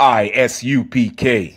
Isupk.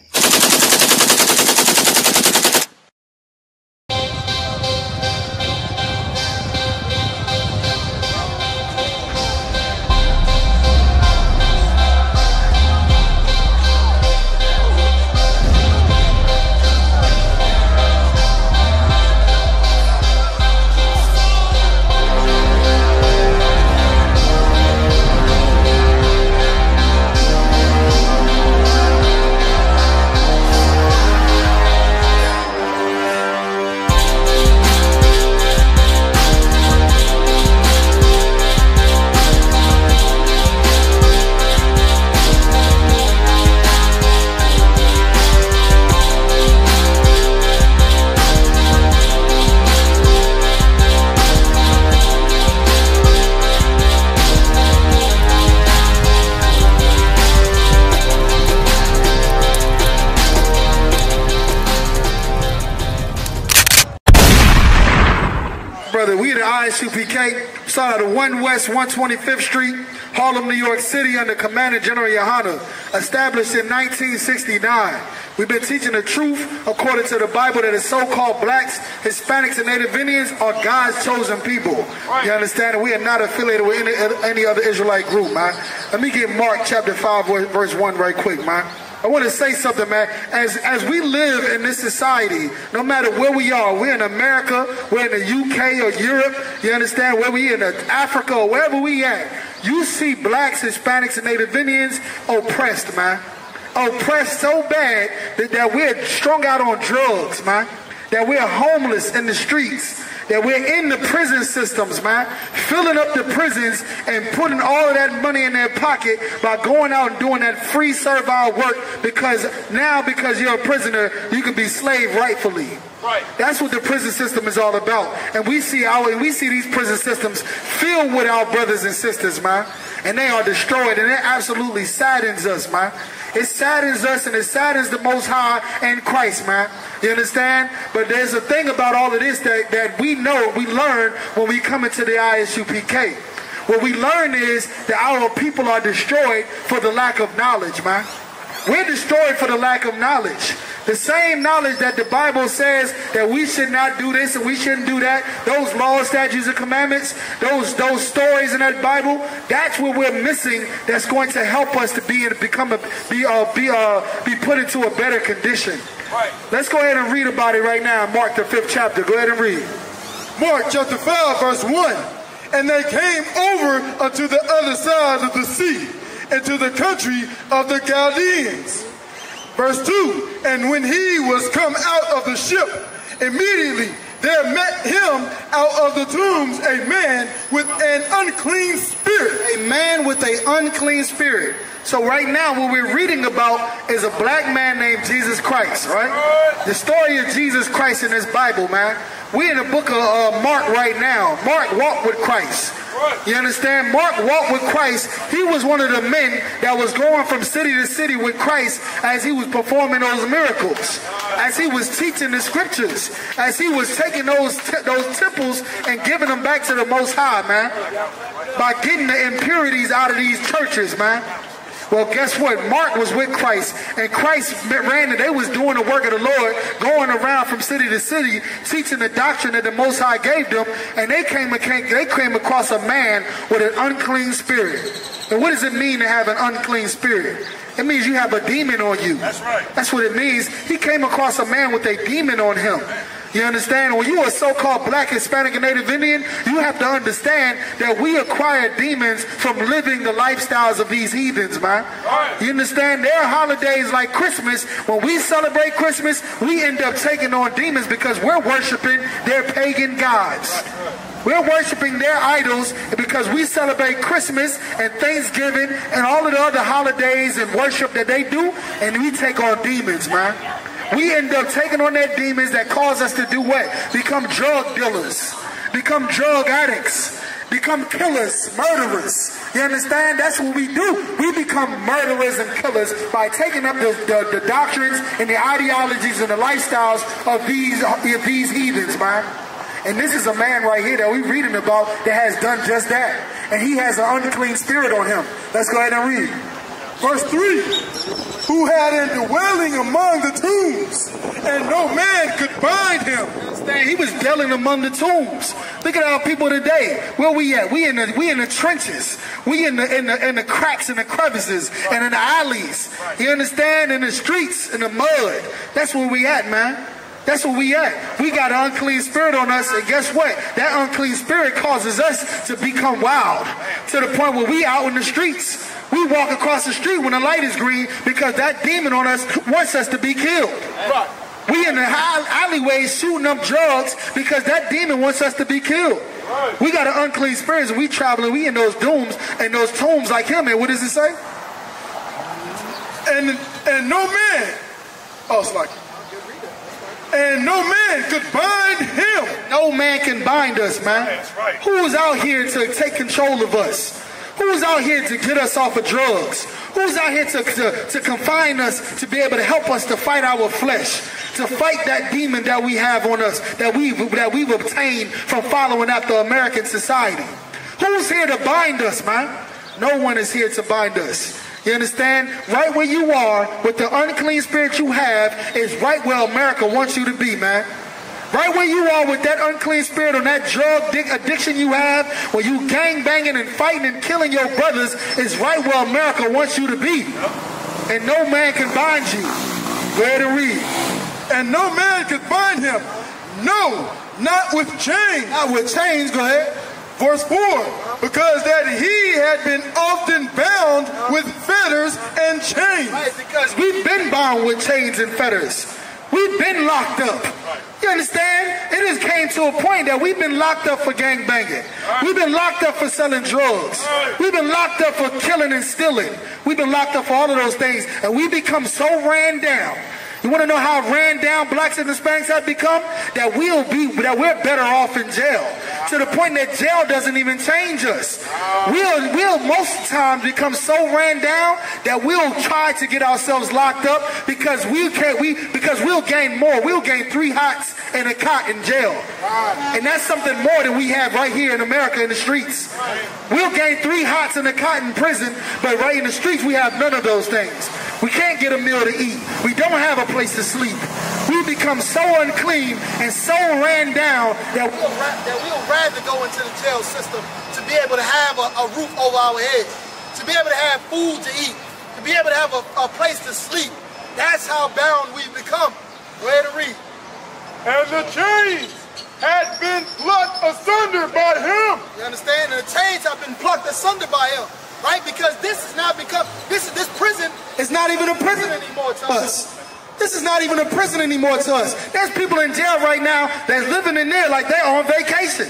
Brother, we the Isupk, started at 1 West 125th Street, Harlem, New York City, under Commander General Yohana, established in 1969. We've been teaching the truth according to the Bible that the so-called blacks, Hispanics, and Native Indians are God's chosen people. You understand? And we are not affiliated with any other Israelite group, man. Let me get Mark chapter 5, verse 1 right quick, man. I want to say something, man. As we live in this society, no matter where we are, we're in America, we're in the UK or Europe, you understand, where we in Africa or wherever we at, you see blacks, Hispanics, and Native Indians oppressed, man. Oppressed so bad that we're strung out on drugs, man. That we're homeless in the streets. That we're in the prison systems, man, filling up the prisons and putting all of that money in their pocket by going out and doing that free servile work because you're a prisoner, you can be slave rightfully. Right. That's what the prison system is all about. And we see these prison systems filled with our brothers and sisters, man. And they are destroyed, and it absolutely saddens us, man. It saddens us, and it saddens the Most High and Christ, man. You understand? But there's a thing about all of this that we know, we learn when we come into the Isupk. What we learn is that our people are destroyed for the lack of knowledge, man. We're destroyed for the lack of knowledge. The same knowledge that the Bible says that we should not do this and we shouldn't do that, those laws, statutes, and commandments, those stories in that Bible, that's what we're missing. That's going to help us to be put into a better condition. Right. Let's go ahead and read about it right now. Mark the 5th chapter. Go ahead and read. Mark chapter 5, verse 1. And they came over unto the other side of the sea, into the country of the Chaldeans. Verse 2, and when he was come out of the ship, immediately there met him out of the tombs a man with an unclean spirit. A man with an unclean spirit. So right now what we're reading about is a black man named Jesus Christ, right? The story of Jesus Christ in this Bible, man. We're in the book of Mark right now. Mark walked with Christ. You understand? Mark walked with Christ. He was one of the men that was going from city to city with Christ as he was performing those miracles, as he was teaching the scriptures, as he was taking those temples and giving them back to the Most High, man, by getting the impurities out of these churches, man. Well, guess what? Mark was with Christ, and Christ ran, and they was doing the work of the Lord, going around from city to city, teaching the doctrine that the Most High gave them, and they came across a man with an unclean spirit. And what does it mean to have an unclean spirit? It means you have a demon on you. That's right. That's what it means. He came across a man with a demon on him. You understand? When you are so-called black, Hispanic, and Native Indian, you have to understand that we acquire demons from living the lifestyles of these heathens, man. You understand? There are holidays like Christmas. When we celebrate Christmas, we end up taking on demons because we're worshiping their pagan gods. We're worshiping their idols because we celebrate Christmas and Thanksgiving and all of the other holidays and worship that they do, and we take on demons, man. We end up taking on their demons that cause us to do what? Become drug dealers, become drug addicts, become killers, murderers. You understand? That's what we do. We become murderers and killers by taking up the doctrines and the ideologies and the lifestyles of these heathens, man. And this is a man right here that we're reading about that has done just that. And he has an unclean spirit on him. Let's go ahead and read. Verse 3. had an dwelling among the tombs, and no man could bind him. Understand? He was dwelling among the tombs. Look at our people today. Where we at? We in the trenches. We in the cracks and the crevices and in the alleys. You understand? In the streets, in the mud. That's where we at, man. That's where we at. We got an unclean spirit on us, and guess what? That unclean spirit causes us to become wild to the point where we out in the streets. We walk across the street when the light is green because that demon on us wants us to be killed. Right. We in the alleyways shooting up drugs because that demon wants us to be killed. Right. We got an unclean spirit, and we traveling. We in those dooms and those tombs like him. And what does it say? And no man. Oh, it's like. And no man could bind him. No man can bind us, man. That's right. Who is out here to take control of us? Who's out here to get us off of drugs? Who's out here to confine us, to be able to help us to fight our flesh, to fight that demon that we have on us, that we've obtained from following after American society? Who's here to bind us, man? No one is here to bind us. You understand? Right where you are, with the unclean spirit you have, is right where America wants you to be, man. Right where you are with that unclean spirit or that drug addiction you have, where you gang banging and fighting and killing your brothers, is right where America wants you to be. And no man can bind you. Go ahead and read. And no man could bind him. No, not with chains. Not with chains, go ahead. Verse 4, because that he had been often bound with fetters and chains. Right, because we've been bound with chains and fetters. We've been locked up. You understand? It has came to a point that we've been locked up for gang banging. We've been locked up for selling drugs. We've been locked up for killing and stealing. We've been locked up for all of those things. And we become so ran down. You want to know how ran down blacks and Hispanics have become? That we're better off in jail. To the point that jail doesn't even change us. We'll most times become so ran down that we'll try to get ourselves locked up because we'll gain more. We'll gain 3 hots and a cot in jail. And that's something more than we have right here in America in the streets. We'll gain 3 hots and a cot in prison, but right in the streets we have none of those things. We can't get a meal to eat. We don't have a place to sleep. We become so unclean and so ran down that we'll rather go into the jail system to be able to have a roof over our head, to be able to have food to eat, to be able to have a place to sleep. That's how bound we've become. Go ahead and read. And the chains had been plucked asunder by him. You understand? And the chains have been plucked asunder by him. Right? Because this prison is not even a prison anymore to us. This is not even a prison anymore to us. There's people in jail right now that's living in there like they're on vacation.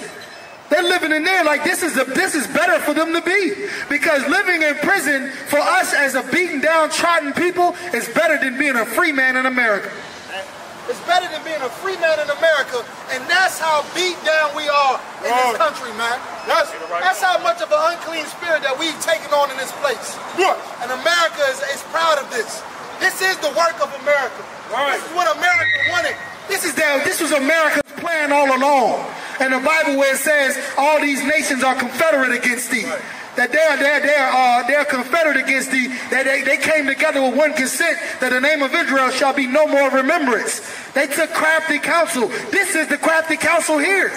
They're living in there like this is better for them to be. Because living in prison for us as a beaten down, trodden people is better than being a free man in America. It's better than being a free man in America, and that's how beat down we are in this country, man. That's how much of an unclean spirit that we've taken on in this place. And America is proud of this. This is the work of America. This is what America wanted. This was America's plan all along. And the Bible where it says all these nations are confederate against thee. That they're confederate against thee, that they came together with one consent, that the name of Israel shall be no more remembrance. They took crafty counsel. This is the crafty counsel here.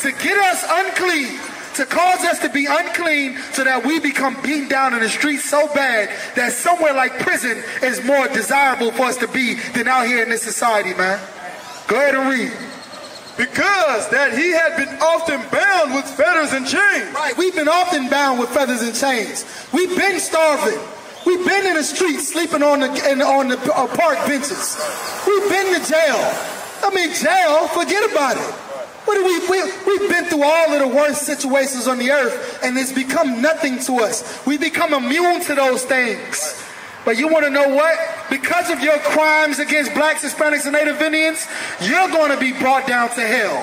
To get us unclean, to cause us to be unclean so that we become beaten down in the streets so bad that somewhere like prison is more desirable for us to be than out here in this society, man. Go ahead and read. Because that he had been often bound with fetters and chains. Right, we've been often bound with feathers and chains. We've been starving. We've been in the streets sleeping on the park benches. We've been to jail. Jail, forget about it. We've been through all of the worst situations on the earth, and it's become nothing to us. We become immune to those things. But you want to know what? Because of your crimes against blacks, Hispanics, and Native Indians, you're going to be brought down to hell.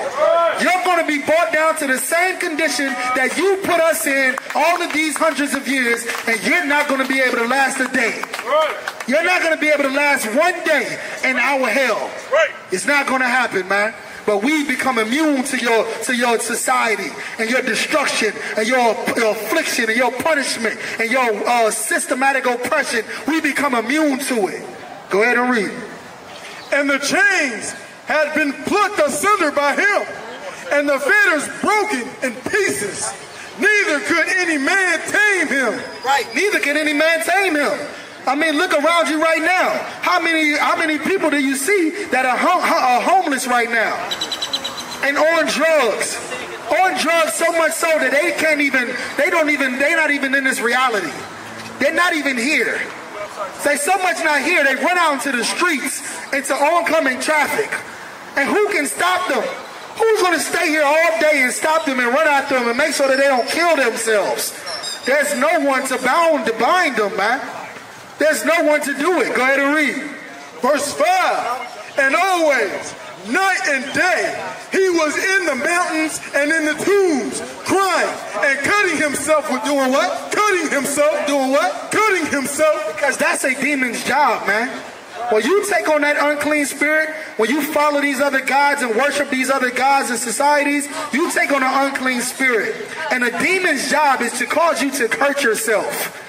You're going to be brought down to the same condition that you put us in all of these hundreds of years, and you're not going to be able to last a day. You're not going to be able to last one day in our hell. It's not going to happen, man. But we become immune to your society and your destruction and your affliction and your punishment and your systematic oppression. We become immune to it. Go ahead and read. And the chains had been plucked asunder by him, and the fetters broken in pieces. Neither could any man tame him. Right, neither can any man tame him. I mean, look around you right now. How many people do you see that are homeless right now and on drugs? On drugs so much so that they're not even in this reality. They're not even here. They so much not here, they run out into the streets, into oncoming traffic. And who can stop them? Who's going to stay here all day and stop them and run after them and make sure that they don't kill themselves? There's no one to bind them, man. There's no one to do it. Go ahead and read. Verse 5. And always, night and day, he was in the mountains and in the tombs, crying and cutting himself with doing what? Cutting himself. Doing what? Cutting himself. Because that's a demon's job, man. When you take on that unclean spirit, when you follow these other gods and worship these other gods and societies, you take on an unclean spirit. And a demon's job is to cause you to hurt yourself.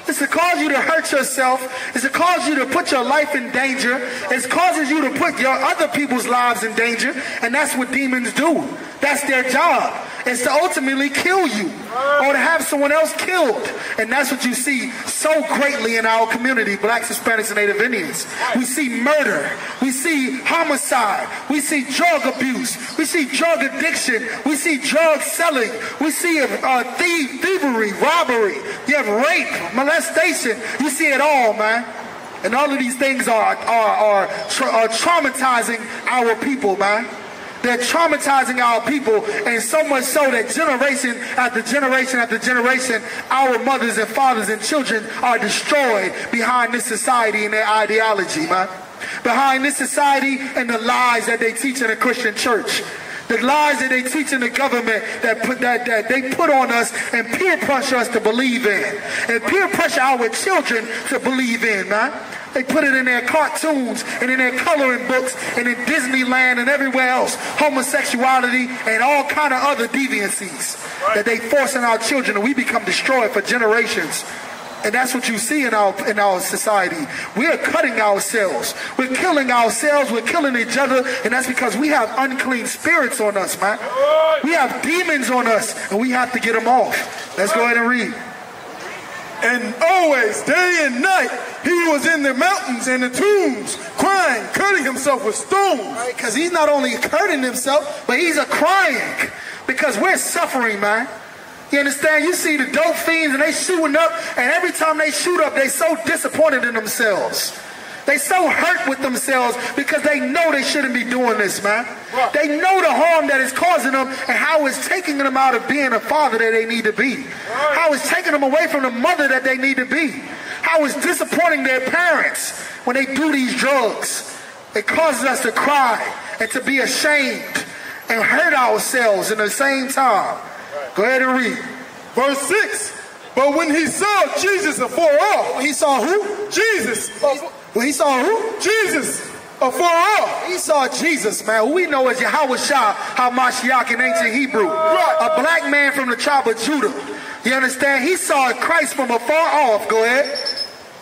It's to cause you to hurt yourself. It's to cause you to put your life in danger. It causes you to put your other people's lives in danger. And that's what demons do. That's their job. It's to ultimately kill you or to have someone else killed. And that's what you see so greatly in our community, blacks, Hispanics, and Native Indians. We see murder. We see homicide. We see drug abuse. We see drug addiction. We see drug selling. We see thievery, robbery. You have rape, molestation. You see it all, man. And all of these things are traumatizing our people, man. They're traumatizing our people, and so much so that generation after generation after generation, our mothers and fathers and children are destroyed behind this society and their ideology, man. Behind this society and the lies that they teach in the Christian church. The lies that they teach in the government that they put on us and peer pressure us to believe in. And peer pressure our children to believe in, man. They put it in their cartoons and in their coloring books and in Disneyland and everywhere else. Homosexuality and all kind of other deviancies that they force on our children, and we become destroyed for generations. And that's what you see in our society. We are cutting ourselves. We're killing ourselves. We're killing each other. And that's because we have unclean spirits on us, man. We have demons on us, and we have to get them off. Let's go ahead and read. And always, day and night, he was in the mountains and the tombs, crying, cutting himself with stones. Right, because he's not only hurting himself, but he's crying. Because we're suffering, man. You understand? You see the dope fiends and they shooting up, and every time they shoot up, they so disappointed in themselves. They so hurt with themselves because they know they shouldn't be doing this, man. Right. They know the harm that it's causing them and how it's taking them out of being a father that they need to be. Right. How it's taking them away from the mother that they need to be. How it's disappointing their parents when they do these drugs. It causes us to cry and to be ashamed and hurt ourselves in the same time. Right. Go ahead and read. Verse 6. But when he saw Jesus afar off. He saw who? Jesus. Well, he saw who? Jesus, afar off. He saw Jesus, man. Who we know as Yahweh Shah HaMashiach in ancient Hebrew. Right. A black man from the tribe of Judah. You understand? He saw Christ from afar off. Go ahead.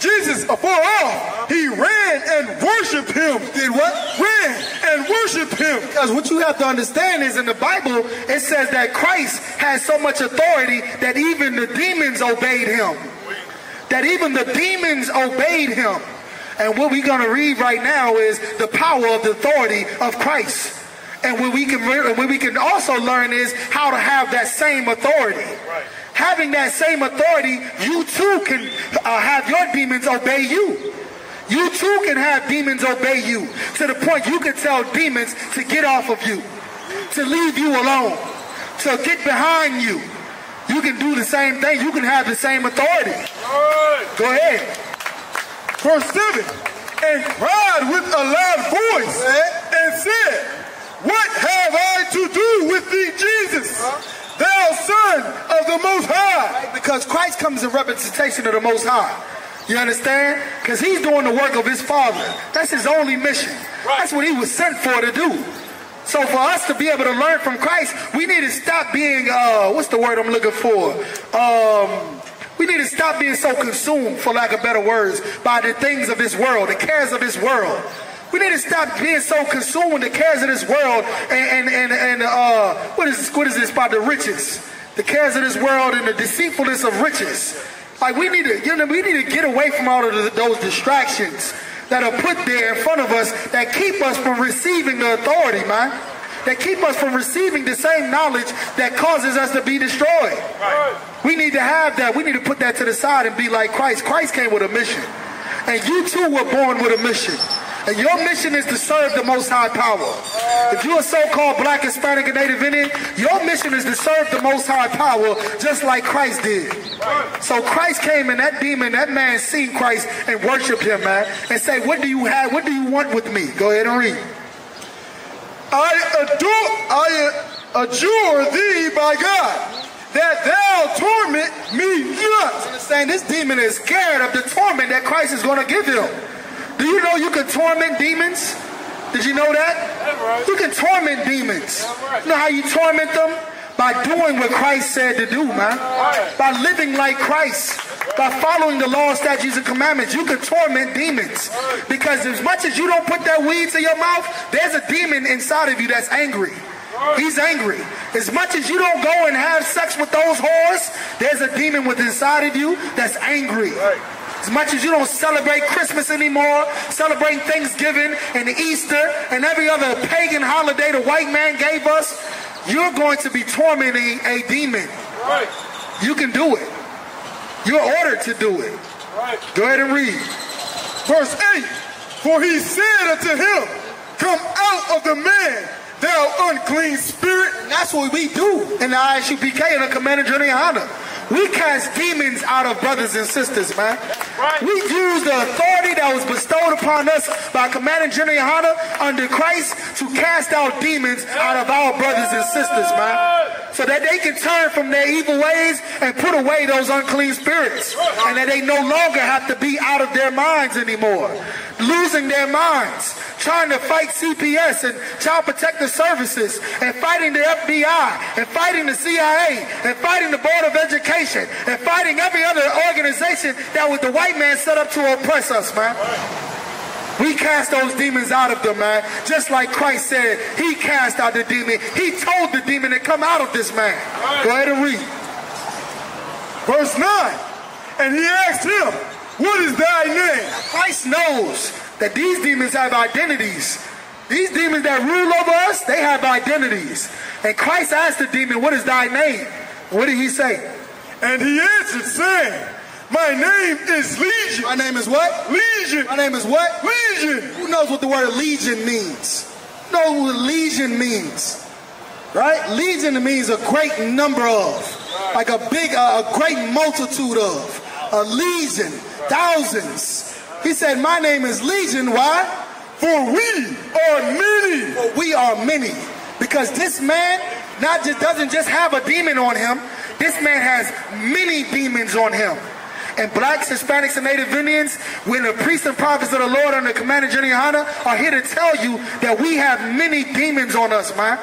Jesus, afar off, he ran and worshipped him. Did what? Ran and worshipped him. Because what you have to understand is in the Bible, it says that Christ has so much authority that even the demons obeyed him. That even the demons obeyed him. And what we're going to read right now is the power of the authority of Christ. And what we can also learn is how to have that same authority. Right. Having that same authority, you too can have your demons obey you. You too can have demons obey you to the point you can tell demons to get off of you, to leave you alone, to get behind you. You can do the same thing. You can have the same authority. Right. Go ahead. Verse 7, and cried with a loud voice and said, what have I to do with thee, Jesus, thou Son of the Most High? Because Christ comes in representation of the Most High. You understand? Because he's doing the work of his Father. That's his only mission. That's what he was sent for to do. So for us to be able to learn from Christ, we need to stop being, what's the word I'm looking for? We need to stop being so consumed, for lack of better words, by the things of this world, the cares of this world. We need to stop being so consumed with the cares of this world and what is this about the riches? The cares of this world and the deceitfulness of riches. Like we need to get away from all of those distractions that are put there in front of us that keep us from receiving the authority, man. That keep us from receiving the same knowledge that causes us to be destroyed. Right. We need to have that. We need to put that to the side and be like Christ. Christ came with a mission. And you too were born with a mission. And your mission is to serve the Most High Power. If you're a so-called Black, Hispanic, and Native Indian, your mission is to serve the Most High Power just like Christ did. So Christ came and that demon, that man seen Christ and worshiped him, man. And say, what do you have? What do you want with me? Go ahead and read. I adjure thee by God, that thou torment me not. Understand, this demon is scared of the torment that Christ is going to give him. Do you know you can torment demons? Did you know that? Right. You can torment demons. Right. You know how you torment them? By doing what Christ said to do, man. Right. By living like Christ. By following the law, statutes, and commandments. You can torment demons. Right. Because as much as you don't put that weed to your mouth, there's a demon inside of you that's angry. Right. He's angry. As much as you don't go and have sex with those whores, there's a demon within inside of you that's angry. Right. As much as you don't celebrate Christmas anymore, celebrate Thanksgiving and Easter and every other pagan holiday the white man gave us, you're going to be tormenting a demon. Right. You can do it. You're ordered to do it. Right. Go ahead and read. Verse 8, for he said unto him, come out of the man, thou unclean spirit. And that's what we do in the Isupk and the Commander General. We cast demons out of brothers and sisters, man. Right. We use the authority that was bestowed upon us by Commander General under Christ to cast out demons out of our brothers and sisters, man. So that they can turn from their evil ways and put away those unclean spirits. And that they no longer have to be out of their minds anymore. Losing their minds. Trying to fight CPS and Child Protective Services and fighting the FBI and fighting the CIA and fighting the Board of Education and fighting every other organization that was the white man set up to oppress us, man. We cast those demons out of them, man. Just like Christ said, he cast out the demon. He told the demon to come out of this man. Go ahead and read. Verse 9, and he asked him, what is thy name? Christ knows that these demons have identities. These demons that rule over us, they have identities. And Christ asked the demon, what is thy name? What did he say? And he answered, saying, my name is Legion. My name is what? Legion. My name is what? Legion. Who knows what the word legion means? You know what legion means? Right? Legion means a great number of. Like a great multitude of. A legion. Thousands. He said, my name is Legion. Why? For we are many. For we are many. Because this man doesn't just have a demon on him. This man has many demons on him. And blacks, Hispanics, and Native Indians, when the priests and prophets of the Lord under Commander General are here to tell you that we have many demons on us, man.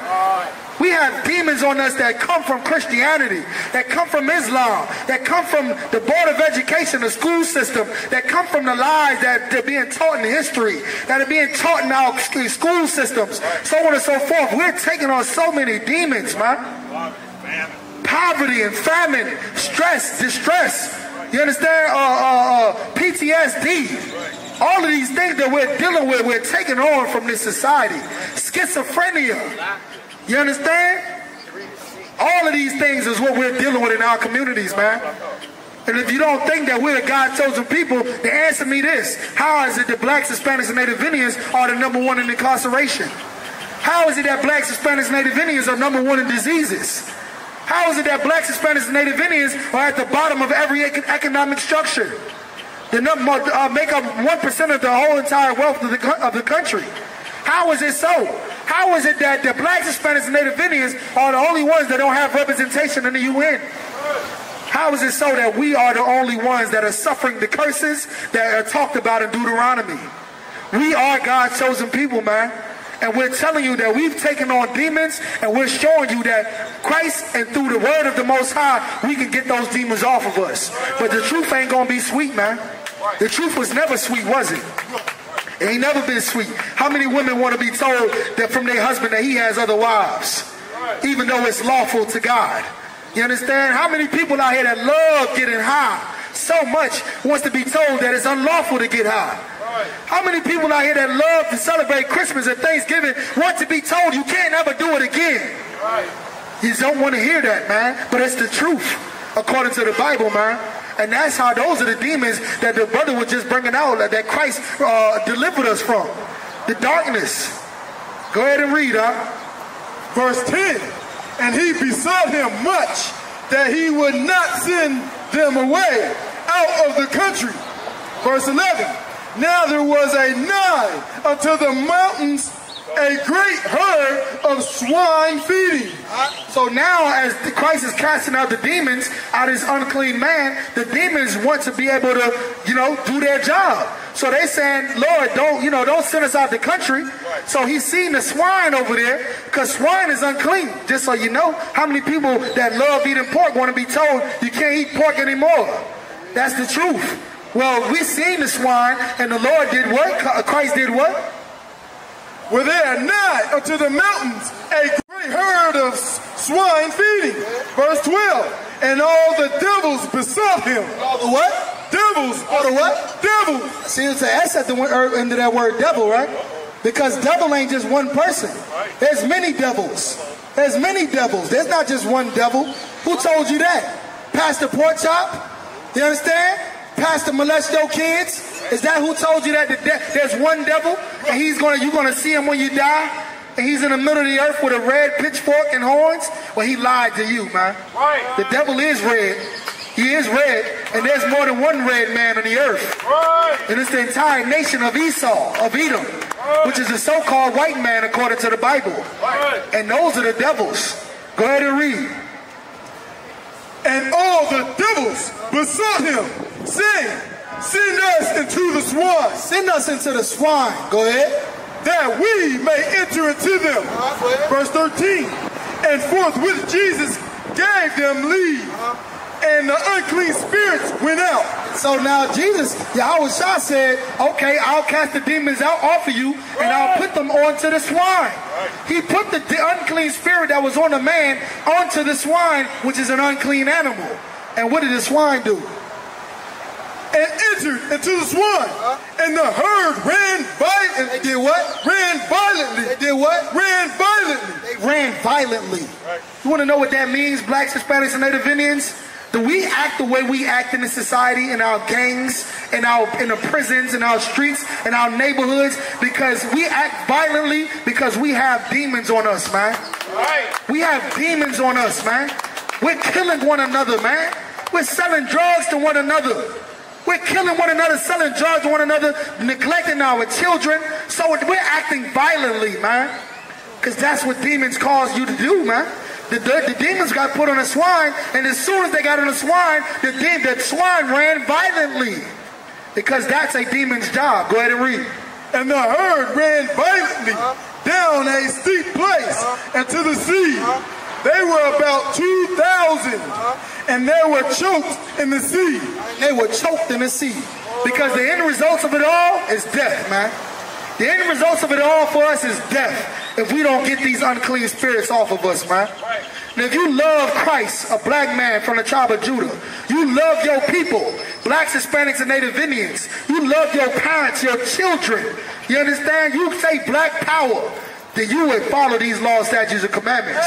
We have demons on us that come from Christianity, that come from Islam, that come from the Board of Education, the school system, that come from the lies that are being taught in history, that are being taught in our school systems, so on and so forth. We're taking on so many demons, man. Poverty and famine, stress, distress. You understand? PTSD. All of these things that we're dealing with, we're taking on from this society. Schizophrenia. You understand? All of these things is what we're dealing with in our communities, man. And if you don't think that we're a God-chosen people, then answer me this. How is it that blacks, Hispanics, and Native Indians are the #1 in incarceration? How is it that blacks, Hispanics, and Native Indians are #1 in diseases? How is it that blacks, Hispanics, and Native Indians are at the bottom of every economic structure? They make up 1% of the whole entire wealth of the country. How is it so? How is it that the blacks, Hispanics, and Native Indians are the only ones that don't have representation in the UN? How is it so that we are the only ones that are suffering the curses that are talked about in Deuteronomy? We are God's chosen people, man. And we're telling you that we've taken on demons, and we're showing you that Christ and through the word of the Most High, we can get those demons off of us. But the truth ain't gonna be sweet, man. The truth was never sweet, was it? It ain't never been sweet. How many women want to be told that from their husband that he has other wives, even though it's lawful to God? You understand? How many people out here that love getting high so much wants to be told that it's unlawful to get high? How many people out here that love to celebrate Christmas and Thanksgiving want to be told you can't ever do it again? You don't want to hear that, man. But it's the truth, according to the Bible, man. And that's how those are the demons that the brother was just bringing out, that Christ delivered us from. The darkness. Go ahead and read, Verse 10. And he besought him much that he would not send them away out of the country. Verse 11. Now there was a nigh unto the mountains a great herd of swine feeding. So now as Christ is casting out the demons out of this unclean man, the demons want to be able to, do their job. So they saying, Lord, don't send us out the country. So he's seen the swine over there, because swine is unclean. Just so you know, how many people that love eating pork want to be told you can't eat pork anymore? That's the truth. Well, we seen the swine, and the Lord did what? Christ did what? Were there nigh unto the mountains a great herd of swine feeding. Verse 12. And all the devils besought him. All the what? Devils. All the what? Devils. See, it's an S at the end of that word devil, right? Because devil ain't just one person. There's many devils. There's many devils. There's not just one devil. Who told you that? Pastor Porkchop? You understand? Pastor molest your kids? Is that who told you that there's one devil and you're gonna see him when you die? And he's in the middle of the earth with a red pitchfork and horns? Well, he lied to you, man. Right. The devil is red. He is red, and there's more than one red man on the earth. Right. And it's the entire nation of Esau, of Edom, which is a so-called white man according to the Bible. Right. And those are the devils. Go ahead and read. And all the devils besought him, saying, send us into the swine. Send us into the swine. Go ahead. That we may enter into them. Verse 13. And forthwith Jesus gave them leave. And the unclean spirits went out. So now Jesus, Yahushua said, okay, I'll cast the demons out off of you, and I'll put them onto the swine. He put the unclean spirit that was on the man onto the swine, which is an unclean animal. And what did the swine do? And entered into the swine. And the herd ran violently. They did what? Ran violently. They did what? Ran violently. They ran violently. You want to know what that means, blacks, Hispanics, and Native Indians? Do we act the way we act in the society, in our gangs, in the prisons, in our streets, in our neighborhoods? Because we act violently because we have demons on us, man. Right. We have demons on us, man. We're killing one another, man. We're selling drugs to one another. We're killing one another, selling drugs to one another, neglecting our children. So we're acting violently, man. Because that's what demons cause you to do, man. The demons got put on a swine, and as soon as they got on the swine, the swine ran violently. Because that's a demon's job. Go ahead and read. And the herd ran violently down a steep place into the sea. They were about 2,000, and they were choked in the sea. They were choked in the sea. Because the end result of it all is death, man. The end result of it all for us is death if we don't get these unclean spirits off of us, man. And if you love Christ, a black man from the tribe of Judah, you love your people, blacks, Hispanics, and Native Indians, you love your parents, your children, you understand? You say black power, then you would follow these laws, statutes, and commandments.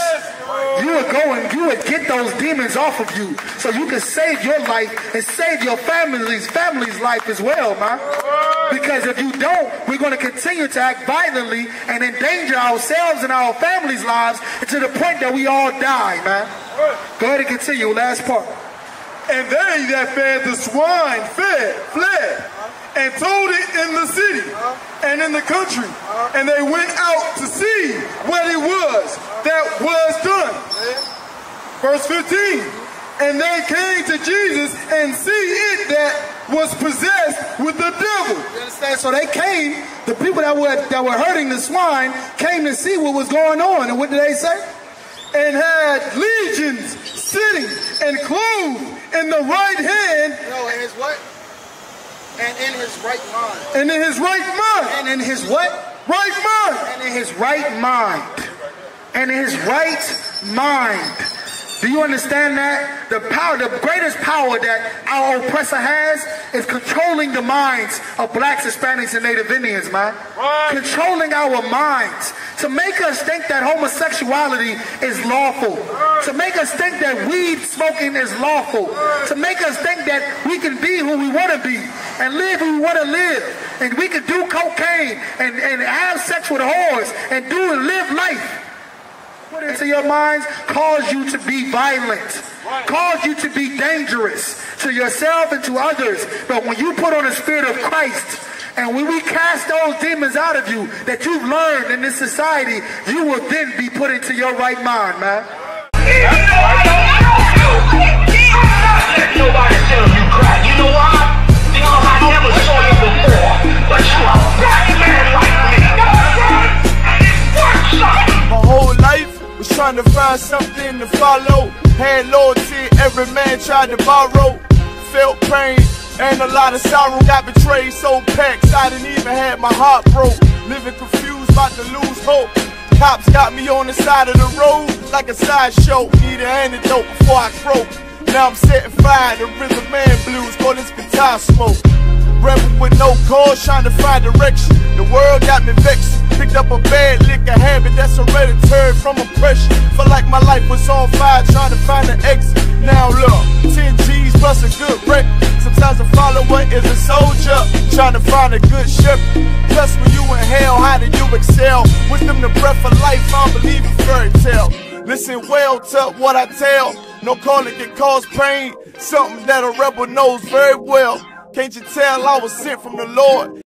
You would go and you would get those demons off of you so you can save your life and save your family's life as well, man. Because if you don't, we're going to continue to act violently and endanger ourselves and our families' lives to the point that we all die, man. Go ahead and continue, last part. And they that fed the swine fled, and told it in the city and in the country. And they went out to see what it was that was done. Verse 15. And they came to Jesus and see it that was possessed with the devil. You understand? So they came, the people that were hurting the swine came to see what was going on. And what did they say? And had legions sitting and clothed in the right hand. No, in his what? And in his right mind. And in his right mind. And in his what? Right mind. And in his right mind. And in his right mind. Do you understand that? The power, the greatest power that our oppressor has is controlling the minds of blacks, Hispanics, and Native Indians, man. Right. Controlling our minds. To make us think that homosexuality is lawful. Right. To make us think that weed smoking is lawful. Right. To make us think that we can be who we want to be and live who we want to live. And we can do cocaine and have sex with whores and live life. Put into your minds, cause you to be violent, cause you to be dangerous to yourself and to others. But when you put on the Spirit of Christ, and when we cast those demons out of you that you've learned in this society, you will then be put into your right mind, man. Let nobody tell you cry. You know why? Because I never saw you before, but you are a black man like me. And it works out. My whole life was trying to find something to follow. Had loyalty, every man tried to borrow. Felt pain and a lot of sorrow. Got betrayed, so packed, I didn't even have my heart broke. Living confused, about to lose hope. Cops got me on the side of the road like a sideshow. Need an antidote before I croak. Now I'm setting fire to rhythm man blues, call this guitar smoke. Rebel with no cause, trying to find direction. The world got me vexed. Picked up a bad liquor habit that's hereditary from oppression. Felt like my life was on fire, trying to find an exit. Now look, 10 G's plus a good wreck. Sometimes a follower is a soldier, trying to find a good shepherd. Plus when you in hell, how do you excel? Wisdom the breath of life, I don't believe in fairy tale. Listen well to what I tell. No calling can cause pain, something that a rebel knows very well. Can't you tell I was sent from the Lord?